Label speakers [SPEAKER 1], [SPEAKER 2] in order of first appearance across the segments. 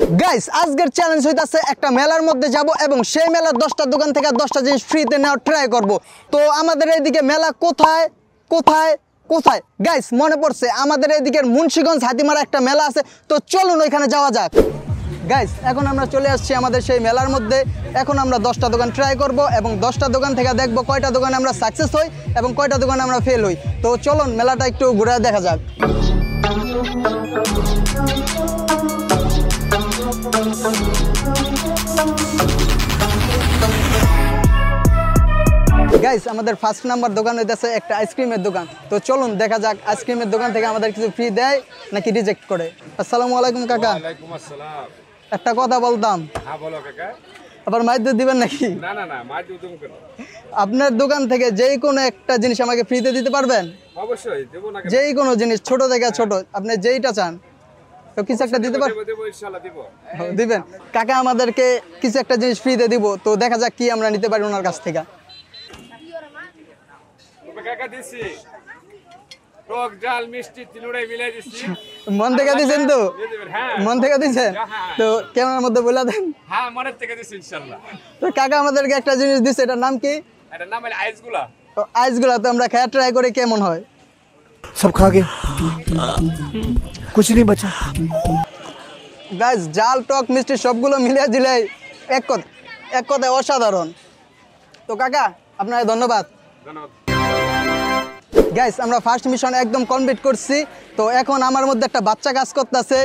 [SPEAKER 1] Guys আজকের challenge হইতাছে একটা মেলার মধ্যে যাব এবং সেই মেলার 10টা দোকান থেকে 10টা জিনিস ফ্রিতে নেওয়ার ট্রাই করব। তো আমাদের এইদিকে মেলা কোথায় কোথায় কোথায় গাইস মনে পড়ছে আমাদের এইদিকের মুন্সিগঞ্জ হাতিমারা একটা মেলা আছে, তো চলুন ওইখানে যাওয়া যাক। গাইস এখন আমরা চলে আসছি আমাদের সেই মেলার মধ্যে। এখন আমরা 10টা দোকান ট্রাই করব এবং 10টা দোকান থেকে দেখব কয়টা দোকানে আমরা সাকসেস হই এবং কয়টা দোকানে আমরা ফেল হই। তো চলুন মেলাটা একটু ঘুরে দেখা যাক। গাইস আমাদের ফার্স্ট নাম্বার দোকান হইতেছে একটা আইসক্রিমের দোকান। তো চলুন দেখা যাক আইসক্রিমের দোকান থেকে আমাদের কিছু ফ্রি দেয় নাকি রিজেক্ট করে। আসসালামু আলাইকুম কাকা।
[SPEAKER 2] ওয়ালাইকুম আসসালাম।
[SPEAKER 1] একটা কথা বলতাম।
[SPEAKER 2] হ্যাঁ বলো কাকা।
[SPEAKER 1] আবার মাইর দিবেন নাকি?
[SPEAKER 2] না না না, মাইর দিবেন কেন?
[SPEAKER 1] আপনার দোকান থেকে যেই কোনো একটা জিনিস আমাকে ফ্রিতে দিতে পারবেন?
[SPEAKER 2] অবশ্যই দেব না কেন?
[SPEAKER 1] যেই কোনো জিনিস ছোট থেকে ছোট আপনি যেইটা চান তো কিছু একটা দিতে পারবেন?
[SPEAKER 2] দেব ইনশাআল্লাহ দেব।
[SPEAKER 1] দিবেন। কাকা আমাদেরকে কিছু একটা জিনিস ফ্রিতে দিব, তো দেখা যাক কি আমরা নিতে পারি ওনার কাছ থেকে।
[SPEAKER 2] তবে কাকা দিছি টক ডাল মিষ্টি তিনটাই মিলাই দিছি।
[SPEAKER 1] মন থেকে দিছেন তো?
[SPEAKER 2] হ্যাঁ
[SPEAKER 1] মন থেকে দিছেন তো ক্যামেরার মধ্যে বলে দেন।
[SPEAKER 2] হ্যাঁ মনের থেকে দিছি ইনশাআল্লাহ।
[SPEAKER 1] তো কাকা আমাদেরকে একটা জিনিস দিছে, এটার নাম কি?
[SPEAKER 2] এটার নাম হলো আইসগুলা।
[SPEAKER 1] তো আইসগুলা তো আমরা খেয়ে ট্রাই করে কেমন হয়।
[SPEAKER 3] सब खा गए कुछ नहीं बचा।
[SPEAKER 1] গাইস জাল টক মিষ্টি সবগুলো মিলিয়ে দিলে এক কথায় অসাধারণ। তো কাকা আপনাকে ধন্যবাদ।
[SPEAKER 2] ধন্যবাদ।
[SPEAKER 1] গাইস আমরা ফার্স্ট মিশন একদম কমপ্লিট করছি। তো এখন আমার মধ্যে একটা বাচ্চা কাজ করতেছে।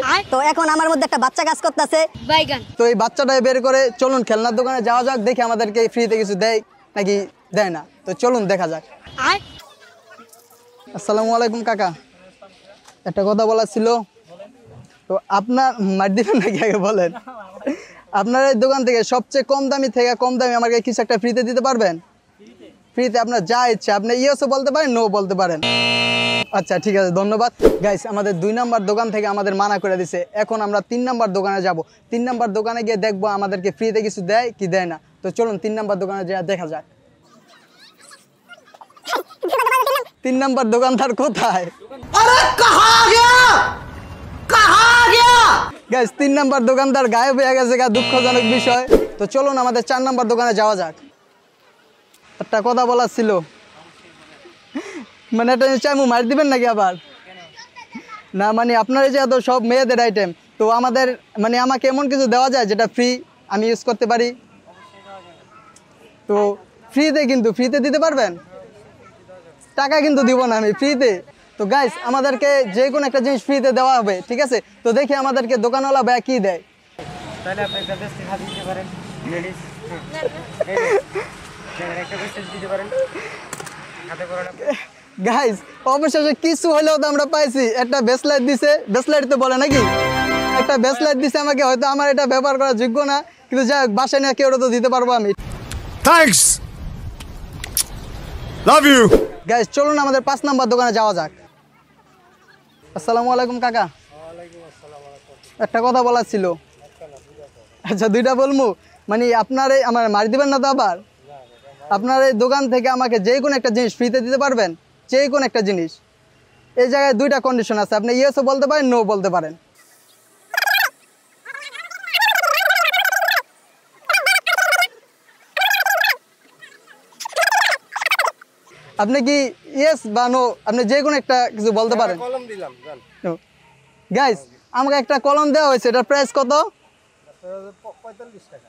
[SPEAKER 1] তো এই বাচ্চাটাই বের করে চলুন খেলনার দোকানে যাওয়া যাক, দেখি আমাদেরকে ফ্রিতে কিছু দেয় নাকি দেয় না। তো চলুন দেখা যাক। আসসালামু আলাইকুম কাকা, একটা কথা বলার ছিল। তো আপনার মার দিবেন নাকি আগে বলেন। আপনার এই দোকান থেকে সবচেয়ে কম দামি থেকে কম দামি আমাকে কিছু একটা ফ্রিতে দিতে পারবেন? ফ্রিতে আপনার যা ইচ্ছা, আপনি ইয়েসও বলতে পারেন নো বলতে পারেন। আচ্ছা ঠিক আছে ধন্যবাদ। গাইস আমাদের 2 নাম্বার দোকান থেকে আমাদের মানা করে দিছে। এখন আমরা 3 নাম্বার দোকানে যাব। 3 নাম্বার দোকানে গিয়ে দেখবো আমাদেরকে ফ্রিতে কিছু দেয় কি দেয় না। তো চলুন 3 নাম্বার দোকানে যা দেখা যাক। 3 নাম্বার দোকানদার কোথায়? গাইস 3 নাম্বার দোকানদার গায়েব হয়ে গেছে, দুঃখজনক বিষয়। তো চলুন আমাদের 4 নাম্বার দোকানে যাওয়া যাক। একটা কথা বলার ছিল, মানে এটা চাইমু মার দিবেন নাকি আবার? না মানে আপনার এই যে এত সব মেয়েদের আইটেম, তো আমাদের মানে আমাকে এমন কিছু দেওয়া যায় যেটা ফ্রি আমি ইউজ করতে পারি? তো ফ্রিতে, কিন্তু ফ্রিতে দিতে পারবেন? টাকা কিন্তু দিব না আমি, ফ্রিতে। তো গাইস আমাদেরকে যে কোনো একটা জিনিস ফ্রিতে দেওয়া হবে, ঠিক আছে? তো দেখি আমাদেরকে দোকানওয়ালা ভাই কি দেয়।
[SPEAKER 4] তাহলে আপনি একটা বেস্ট হাত দিতে পারেন লেডিস একটা বেস্ট দিতে পারেন হাতে পড়ানো।
[SPEAKER 1] গাইস অবশেষে কিছু হলেও তো আমরা পাইছি। একটা বেসলাইট দিছে, বেসলাইট তো বলে নাকি, একটা বেসলাইট দিছে আমাকে। হয়তো আমার এটা ব্যবহার করার যোগ্য না, কিন্তু যাই হোক বাসায় নিয়ে কেউ তো দিতে পারবো আমি।
[SPEAKER 3] Thanks love you.
[SPEAKER 1] গাইস চলুন আমাদের 5 নাম্বার দোকানে যাওয়া যাক। আসসালামু আলাইকুম কাকা। একটা কথা বলার ছিল। আচ্ছা 2টা বলবো, মানে আপনার আমার মার দিবেন না তো আবার? আপনার এই দোকান থেকে আমাকে যে কোনো একটা জিনিস ফ্রিতে দিতে পারবেন? যে কোনো একটা জিনিস। এই জায়গায় 2টা কন্ডিশন আছে, আপনি ইয়েসও বলতে পারেন নো বলতে পারেন। আপনি কি ইয়েস বা নো, আপনি যে কোনো একটা কিছু বলতে পারেন।
[SPEAKER 2] কলম দিলাম জান।
[SPEAKER 1] গাইস আমাকে একটা কলম দেওয়া হয়েছে, এটার প্রাইস কত?
[SPEAKER 2] 45 টাকা।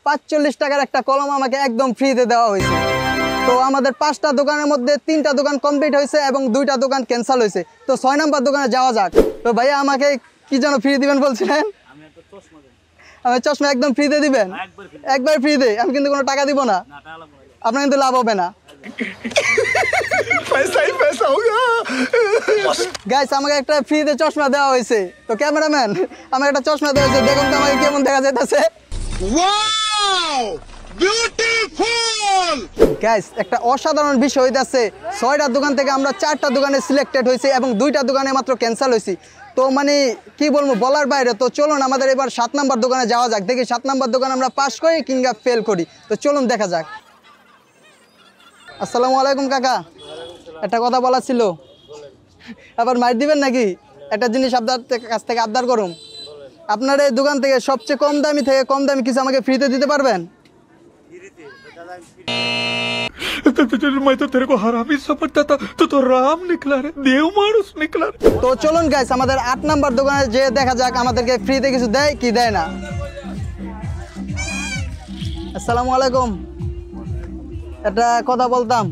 [SPEAKER 1] 45 টাকার একটা কলম আমাকে একদম ফ্রিতে দেওয়া হয়েছে। তো আমাদের 5টা দোকানের মধ্যে 3টা দোকান কমপ্লিট হয়েছে এবং 2টা দোকান ক্যান্সেল হয়েছে। তো 6 নাম্বার দোকানে যাওয়া যাক। তো ভাইয়া আমাকে কি যেন ফ্রি দিবেন বলছিলেন? আমি চশমা একদম ফ্রিতে দিবেন? একবার ফ্রিতে, আমি কিন্তু কোনো টাকা দিব না। আপনার কিন্তু লাভ হবে না।
[SPEAKER 3] पैसा ही पैसा होगा।
[SPEAKER 1] গাইস আমাকে একটা ফ্রিতে চশমা দেওয়া হয়েছে। তো ক্যামেরাম্যান আমাকে একটা চশমা দেওয়া হয়েছে, দেখুন তো আমাকে কেমন দেখা যাইতেছে।
[SPEAKER 3] Wow beautiful.
[SPEAKER 1] গাইস একটা অসাধারণ বিষয় হইতাছে, 6টা দোকান থেকে আমরা 4টা দোকানে সিলেক্টেড হয়েছি এবং 2টা দোকানে মাত্র ক্যান্সেল হয়েছি। তো মানে কি বলবো বলার বাইরে। তো চলুন আমাদের এবার 7 নাম্বার দোকানে যাওয়া যাক, দেখি 7 নাম্বার দোকানে আমরা পাস করি কিংবা ফেল করি। তো চলুন দেখা যাক। আসসালামু আলাইকুম কাকা, একটা কথা বলার ছিল। আবার মার দিবেন নাকি? একটা জিনিস আপনার কাছ থেকে আবদার করুন। আপনার এই দোকান থেকে সবচেয়ে কম দামি থেকে কম দামি কিছু আমাকে ফ্রিতে দিতে পারবেন?
[SPEAKER 3] मैं तो तेरे को हरामी समझता था तो राम निकला रे देव मानुस निकला
[SPEAKER 1] তো চলুন গাইস আমাদের 8 নাম্বার দোকানে যে দেখা যাক আমাদেরকে ফ্রিতে কিছু দেয় কি দেয় না। আসসালামু আলাইকুম, একটা কথা বলতাম,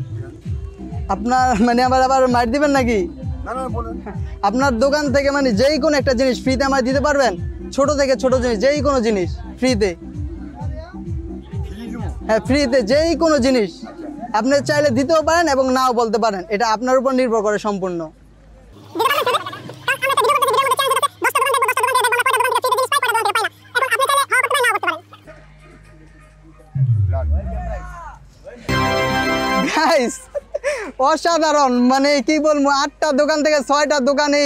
[SPEAKER 1] আপনার মানে আবার মার দিবেন নাকি? আপনার দোকান থেকে মানে যেই কোনো একটা জিনিস ফ্রিতে আমার দিতে পারবেন? ছোট থেকে ছোট জিনিস, যেই কোনো জিনিস ফ্রিতে। হ্যাঁ ফ্রিতে যেই কোনো জিনিস আপনি চাইলে দিতেও পারেন এবং নাও বলতে পারেন, এটা আপনার উপর নির্ভর করে সম্পূর্ণ। গাইস অসাধারণ, মানে কি বলবো, 8টা দোকান থেকে 6টা দোকানে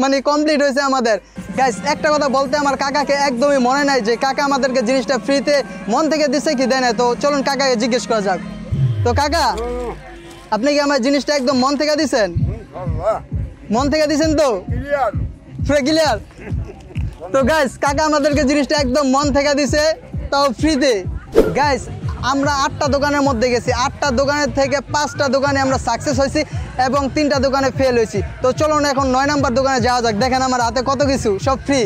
[SPEAKER 1] মানে কমপ্লিট হয়েছে আমাদের। গাইস একটা কথা বলতে আমার কাকাকে একদমই মনে নাই যে কাকা আমাদেরকে জিনিসটা ফ্রিতে মন থেকে দিছে কি দেয় না। তো চলুন কাকাকে জিজ্ঞেস করা যাক। তো কাকা আপনি কি আমার জিনিসটা একদম মন থেকে দিছেন? মন থেকে দিছেন তো ক্লিয়ার? তো গাইস কাকা আমাদেরকে জিনিসটা একদম মন থেকে দিছে, তাও ফ্রিতে। গাইস আমরা 8টা দোকানের মধ্যে গেছি, 8টা দোকানের থেকে 5টা দোকানে আমরা সাকসেস হয়েছি এবং 3টা দোকানে ফেল হয়েছি। তো চলুন এখন 9 নাম্বার দোকানে যাওয়া যাক। দেখেন আমার হাতে কত কিছু, সব ফ্রি।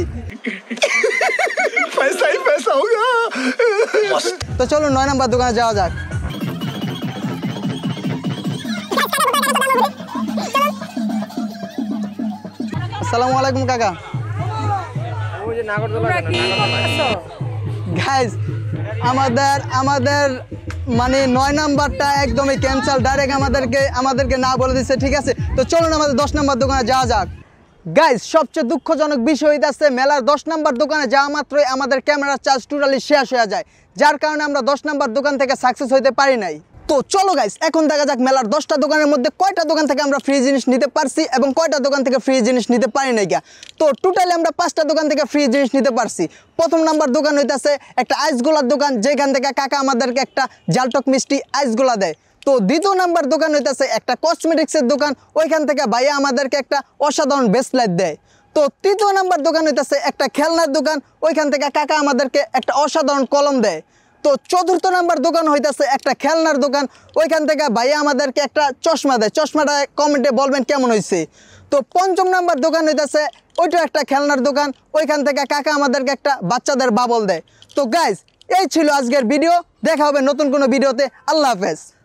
[SPEAKER 3] पैसा ही पैसा होगा
[SPEAKER 1] তো চলুন 9 নাম্বার দোকানে যাওয়া যাক। আসসালামু আলাইকুম কাকা।
[SPEAKER 4] ওই যে নাগরদোলা
[SPEAKER 1] গাইস আমাদের মানে 9 নাম্বারটা একদমই ক্যান্সেল, ডাইরেক্ট আমাদেরকে না বলে দিচ্ছে। ঠিক আছে, তো চলুন আমাদের 10 নাম্বার দোকানে যাওয়া যাক। গাইস সবচেয়ে দুঃখজনক বিষয় হইতাছে মেলার 10 নাম্বার দোকানে যাওয়া মাত্রই আমাদের ক্যামেরার চার্জ টোটালি শেষ হয়ে যায়, যার কারণে আমরা 10 নাম্বার দোকান থেকে সাকসেস হইতে পারি নাই। তো চলো গাইস এখন দেখা যাক মেলার 10টা দোকানের মধ্যে কয়টা দোকান থেকে আমরা ফ্রি জিনিস নিতে পারছি এবং কয়টা দোকান থেকে ফ্রি জিনিস নিতে পারি নাই গা। তো টোটালি আমরা 5টা দোকান থেকে ফ্রি জিনিস নিতে পারছি। প্রথম নাম্বার দোকান হইতাছে একটা আইসগোলার দোকান, যেখান থেকে কাকা আমাদেরকে একটা জালটক মিষ্টি আইসগোলা দেয়। তো দ্বিতীয় নাম্বার দোকান হইতাছে একটা কসমেটিক্সের দোকান, ওইখান থেকে ভাইয়া আমাদেরকে একটা অসাধারণ ব্রেসলেট দেয়। তো তৃতীয় নাম্বার দোকান হইতাছে একটা খেলনার দোকান, ওইখান থেকে কাকা আমাদেরকে একটা অসাধারণ কলম দেয়। তো চতুর্থ নাম্বার দোকান হইতাছে একটা খেলনার দোকান, ওইখান থেকে ভাইয়া আমাদেরকে একটা চশমা দেয়। চশমাটা কমেন্টে বলবেন কেমন হয়েছে। তো পঞ্চম নাম্বার দোকান হইতাছে ওইটা একটা খেলনার দোকান, ওইখান থেকে কাকা আমাদেরকে একটা বাচ্চাদের বাবল দেয়। তো গাইজ এই ছিল আজকের ভিডিও, দেখা হবে নতুন কোনো ভিডিওতে। আল্লাহ হাফেজ।